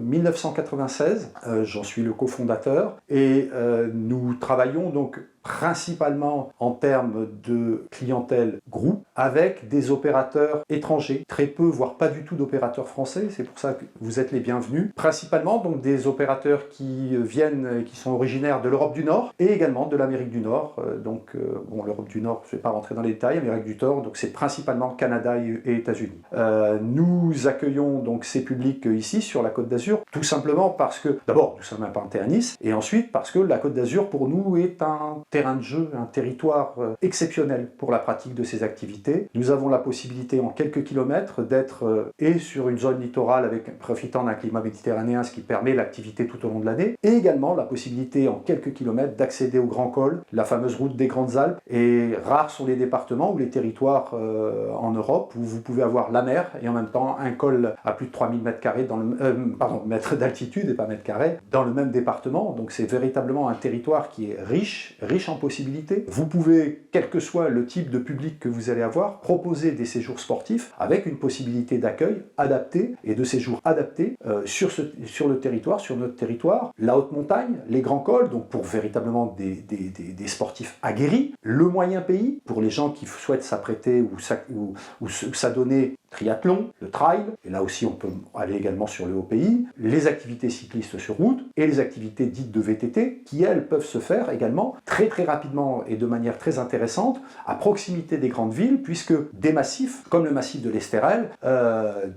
1996, j'en suis le cofondateur et nous travaillons donc principalement en termes de clientèle groupe, avec des opérateurs étrangers, très peu, voire pas du tout d'opérateurs français, c'est pour ça que vous êtes les bienvenus. Principalement donc des opérateurs qui viennent, qui sont originaires de l'Europe du Nord et également de l'Amérique du Nord. Bon, l'Europe du Nord, je ne vais pas rentrer dans les détails, Amérique du Nord, donc c'est principalement Canada et États-Unis. Nous accueillons donc ces publics ici sur la Côte d'Azur, tout simplement parce que, d'abord, nous sommes implantés à Nice, et ensuite parce que la Côte d'Azur pour nous est un terrain de jeu, un territoire exceptionnel pour la pratique de ces activités. Nous avons la possibilité en quelques kilomètres d'être et sur une zone littorale profitant d'un climat méditerranéen, ce qui permet l'activité tout au long de l'année, et également la possibilité en quelques kilomètres d'accéder au Grand Col, la fameuse route des Grandes Alpes, et rares sont les départements ou les territoires en Europe où vous pouvez avoir la mer et en même temps un col à plus de 3000 mètres carrés mètres d'altitude et pas mètres carrés dans le même département. Donc c'est véritablement un territoire qui est riche en possibilités. Vous pouvez, quel que soit le type de public que vous allez avoir, proposer des séjours sportifs avec une possibilité d'accueil adaptée et de séjours adaptés sur le territoire, sur notre territoire. La haute montagne, les grands cols, donc pour véritablement des sportifs aguerris. Le moyen pays, pour les gens qui souhaitent s'apprêter ou s'adonner triathlon, le trail, et là aussi on peut aller également sur le haut pays, les activités cyclistes sur route et les activités dites de VTT qui elles peuvent se faire également très rapidement et de manière très intéressante à proximité des grandes villes puisque des massifs comme le massif de l'Estérel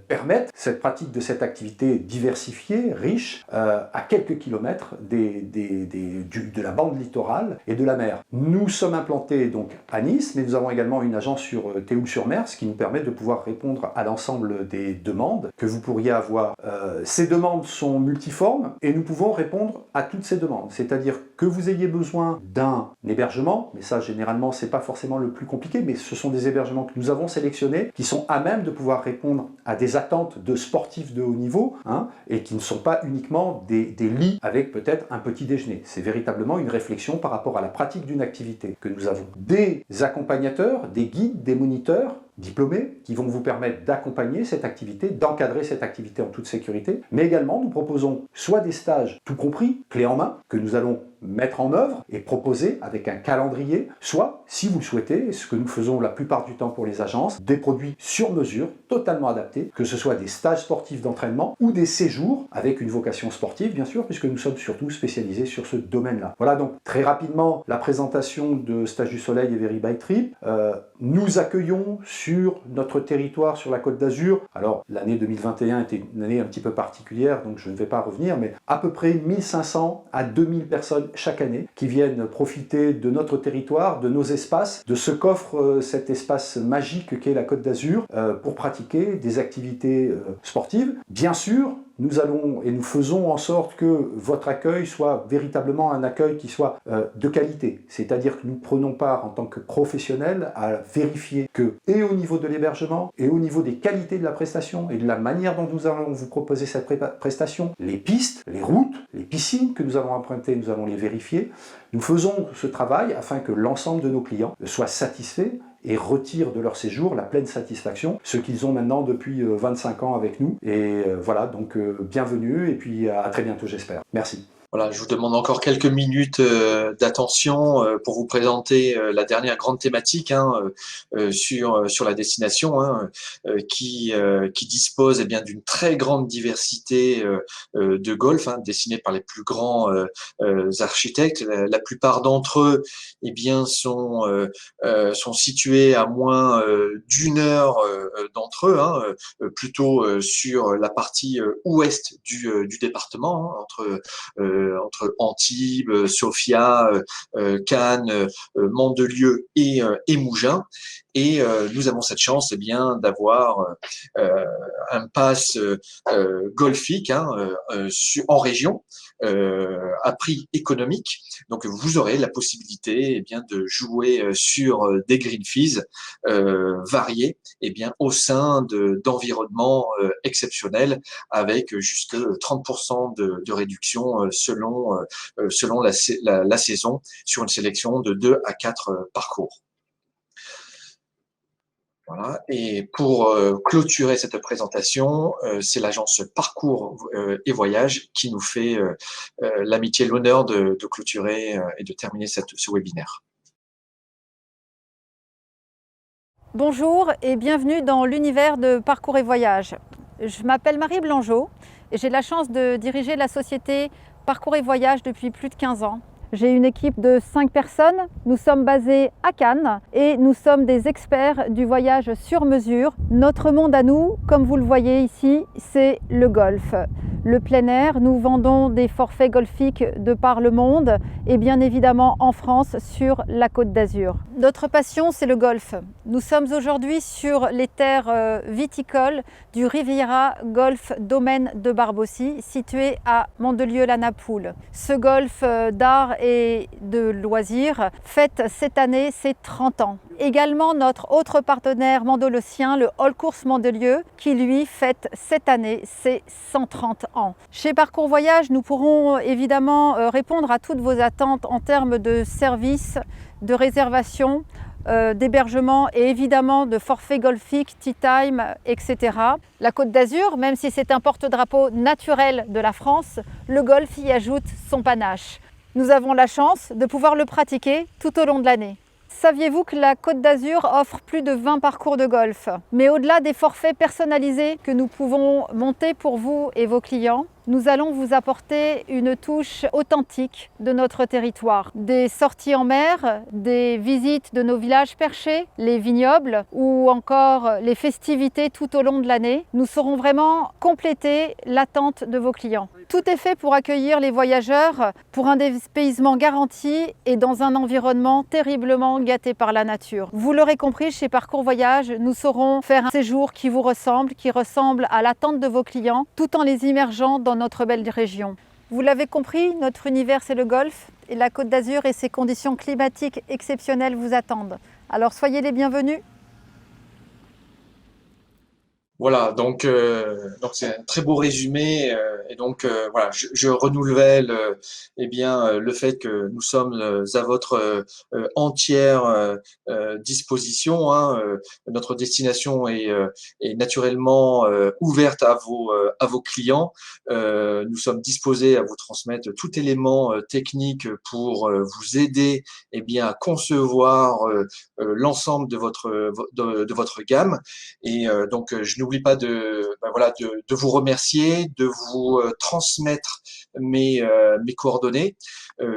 permettent cette pratique de cette activité diversifiée, riche, à quelques kilomètres de la bande littorale et de la mer. Nous sommes implantés donc à Nice, mais nous avons également une agence sur Théoul-sur-Mer, ce qui nous permet de pouvoir répondre à l'ensemble des demandes que vous pourriez avoir. Ces demandes sont multiformes et nous pouvons répondre à toutes ces demandes. C'est-à-dire que vous ayez besoin d'un hébergement, mais ça généralement c'est pas forcément le plus compliqué, mais ce sont des hébergements que nous avons sélectionnés qui sont à même de pouvoir répondre à des attentes de sportifs de haut niveau et qui ne sont pas uniquement des lits avec peut-être un petit déjeuner. C'est véritablement une réflexion par rapport à la pratique d'une activité que nous avons. Des accompagnateurs, des guides, des moniteurs diplômés qui vont vous permettre d'accompagner cette activité, d'encadrer cette activité en toute sécurité, mais également nous proposons soit des stages tout compris, clés en main, que nous allons mettre en œuvre et proposer avec un calendrier, soit, si vous le souhaitez, ce que nous faisons la plupart du temps pour les agences, des produits sur mesure, totalement adaptés, que ce soit des stages sportifs d'entraînement ou des séjours avec une vocation sportive, bien sûr, puisque nous sommes surtout spécialisés sur ce domaine-là. Voilà donc très rapidement la présentation de Stage du Soleil et Very by Trip. Nous accueillons sur notre territoire, sur la Côte d'Azur, alors l'année 2021 était une année un petit peu particulière, donc je ne vais pas revenir, mais à peu près 1500 à 2000 personnes chaque année qui viennent profiter de notre territoire, de nos espaces, de ce qu'offre cet espace magique qu'est la Côte d'Azur pour pratiquer des activités sportives. Bien sûr, nous allons et nous faisons en sorte que votre accueil soit véritablement un accueil qui soit de qualité. C'est-à-dire que nous prenons part en tant que professionnels à vérifier que, et au niveau de l'hébergement, et au niveau des qualités de la prestation, et de la manière dont nous allons vous proposer cette prestation, les pistes, les routes, les piscines que nous avons empruntées, nous allons les vérifier. Nous faisons ce travail afin que l'ensemble de nos clients soient satisfaits et retirent de leur séjour la pleine satisfaction, ce qu'ils ont maintenant depuis 25 ans avec nous. Et voilà, donc bienvenue et puis à très bientôt j'espère. Merci. Voilà, je vous demande encore quelques minutes d'attention pour vous présenter la dernière grande thématique sur la destination qui dispose eh bien d'une très grande diversité de golf dessinés par les plus grands architectes. La plupart d'entre eux eh bien sont situés à moins d'une heure d'entre eux, plutôt sur la partie ouest du département entre entre Antibes, Sofia, Cannes, Mandelieu et Mougins. Et nous avons cette chance, eh bien, d'avoir un pass golfique en région à prix économique. Donc, vous aurez la possibilité, eh bien, de jouer sur des green fees variés, eh bien, au sein d'environnements exceptionnels, avec jusque 30% de réduction selon la saison, sur une sélection de 2 à 4 parcours. Voilà. Et pour clôturer cette présentation, c'est l'agence Parcours et Voyage qui nous fait l'amitié et l'honneur de clôturer et de terminer ce webinaire. Bonjour et bienvenue dans l'univers de Parcours et Voyage. Je m'appelle Marie Blangeot et j'ai la chance de diriger la société Parcours et Voyage depuis plus de 15 ans. J'ai une équipe de 5 personnes, nous sommes basés à Cannes et nous sommes des experts du voyage sur mesure. Notre monde à nous, comme vous le voyez ici, c'est le golf. Le plein air, nous vendons des forfaits golfiques de par le monde et bien évidemment en France sur la Côte d'Azur. Notre passion, c'est le golf. Nous sommes aujourd'hui sur les terres viticoles du Riviera Golf Domaine de Barbossy, situé à Mandelieu-la-Napoule. Ce golf d'art et de loisirs fête cette année ses 30 ans. Également notre autre partenaire mandolosien, le All Course Mandelieu, qui lui fête cette année ses 130 ans. Chez Parcours Voyage, nous pourrons évidemment répondre à toutes vos attentes en termes de services, de réservation, d'hébergement et évidemment de forfait golfique, tea time, etc. La Côte d'Azur, même si c'est un porte-drapeau naturel de la France, le golf y ajoute son panache. Nous avons la chance de pouvoir le pratiquer tout au long de l'année. Saviez-vous que la Côte d'Azur offre plus de 20 parcours de golf? Mais au-delà des forfaits personnalisés que nous pouvons monter pour vous et vos clients, nous allons vous apporter une touche authentique de notre territoire. Des sorties en mer, des visites de nos villages perchés, les vignobles ou encore les festivités tout au long de l'année. Nous saurons vraiment compléter l'attente de vos clients. Tout est fait pour accueillir les voyageurs pour un dépaysement garanti et dans un environnement terriblement gâté par la nature. Vous l'aurez compris, chez Parcours Voyage, nous saurons faire un séjour qui vous ressemble, qui ressemble à l'attente de vos clients, tout en les immergeant dans notre belle région. Vous l'avez compris, notre univers c'est le golf et la Côte d'Azur et ses conditions climatiques exceptionnelles vous attendent. Alors soyez les bienvenus. Voilà, donc c'est un très beau résumé et donc voilà, je renouvelle eh bien le fait que nous sommes à votre entière disposition. Notre destination est naturellement ouverte à vos clients. Nous sommes disposés à vous transmettre tout élément technique pour vous aider eh bien à concevoir l'ensemble de votre gamme et donc je n'oublie pas de vous remercier, de vous transmettre mes coordonnées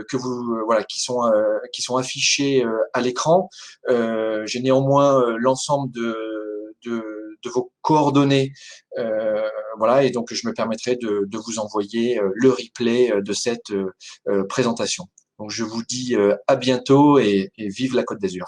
qui sont affichées à l'écran. J'ai néanmoins l'ensemble de vos coordonnées, et donc je me permettrai de vous envoyer le replay de cette présentation. Donc je vous dis à bientôt et vive la Côte d'Azur.